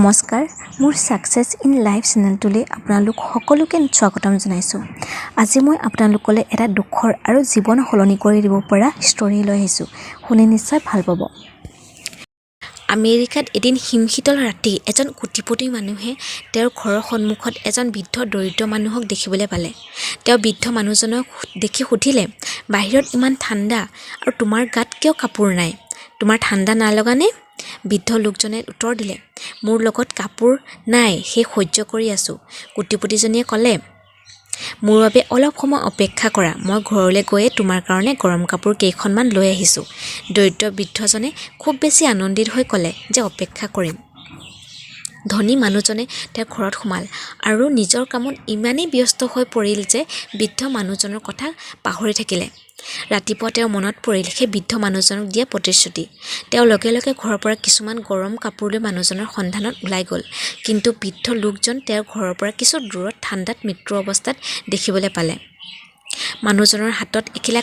নমস্কাৰ, মোৰ success in life চেনেলটোলৈ আপোনালোক সকলোকে স্বাগতম জনাইছোঁ। আজি মই আপোনালোকলৈ এটা দুখৰ আৰু জীৱন সলনি কৰি দিব পৰা ষ্টৰী লৈ আহিছোঁ। শুনি নিশ্চয় ভাল পাব। আমেৰিকাত এদিন হিমশীতল ৰাতি এজন কোটিপতি মানুহে তেওঁৰ ঘৰৰ সন্মুখত এজন বৃদ্ধ দৰিদ্ৰ মানুহক দেখিবলৈ পালে। তেওঁ বৃদ্ধ মানুহজনক দেখি সুধিলে, বাহিৰত ইমান ঠাণ্ডা আৰু তোমাৰ গাত কিয় কাপোৰ নাই? তোমাৰ ঠাণ্ডা নালগানে? বৃদ্ধ লোকজনে উত্তৰ দিলে, মোৰ লগত কাপোৰ নাই, সেই সহ্য কৰি আছোঁ। কোটিপতিজনীয়ে ক'লে, মোৰ বাবে অলপ সময় অপেক্ষা কৰা, মই ঘৰলৈ গৈয়ে তোমাৰ কাৰণে গৰম কাপোৰ কেইখনমান লৈ আহিছোঁ। দৰিদ্ৰ বৃদ্ধজনে খুব বেছি আনন্দিত হৈ ক'লে যে অপেক্ষা কৰিম। ধনী মানুহজনে তেওঁৰ ঘৰত সোমাল আৰু নিজৰ কামত ইমানেই ব্যস্ত হৈ পৰিল যে বৃদ্ধ মানুহজনৰ কথা পাহৰি থাকিলে। ৰাতিপুৱা তেওঁৰ মনত পৰিল সেই বৃদ্ধ মানুহজনক দিয়া প্ৰতিশ্ৰুতি। তেওঁ লগে লগে ঘৰৰ পৰা কিছুমান গৰম কাপোৰ লৈ মানুহজনৰ সন্ধানত ওলাই গ'ল। কিন্তু বৃদ্ধ লোকজন তেওঁৰ ঘৰৰ পৰা কিছু দূৰত ঠাণ্ডাত মৃত্যু অৱস্থাত দেখিবলৈ পালে। মানুহজনৰ হাতত এখিলা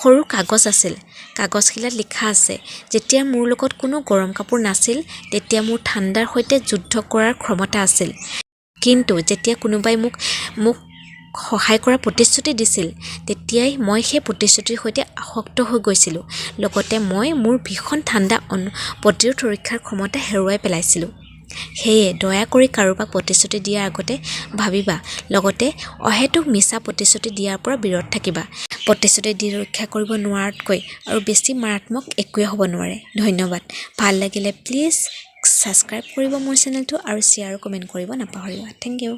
সৰু কাগজ আছিল। কাগজখিলাত লিখা আছে, যেতিয়া মোৰ লগত কোনো গৰম কাপোৰ নাছিল, তেতিয়া মোৰ ঠাণ্ডাৰ সৈতে যুদ্ধ কৰাৰ ক্ষমতা আছিল। কিন্তু যেতিয়া কোনোবাই মোক সহায় কৰাৰ প্ৰতিশ্ৰুতি দিছিল, তেতিয়াই মই সেই প্ৰতিশ্ৰুতিৰ সৈতে আসক্ত হৈ গৈছিলোঁ। লগতে মই মোৰ ভীষণ ঠাণ্ডা প্ৰতিৰোধ ৰক্ষাৰ ক্ষমতা হেৰুৱাই পেলাইছিলোঁ। সেয়ে দয়া কৰি কাৰোবাক প্ৰতিশ্ৰুতি দিয়াৰ আগতে ভাবিবা, লগতে অহেতুক মিছা প্ৰতিশ্ৰুতি দিয়াৰ পৰা বিৰত থাকিবা। প্ৰতিশ্ৰুতি দি ৰক্ষা কৰিব নোৱাৰাতকৈ আৰু বেছি মাৰাত্মক একোৱে হ'ব নোৱাৰে। ধন্যবাদ। ভাল লাগিলে প্লিজ ছাবস্ক্ৰাইব কৰিব মোৰ চেনেলটো আৰু শ্বেয়াৰ আৰু কমেণ্ট কৰিব নাপাহৰিবা। Thank U.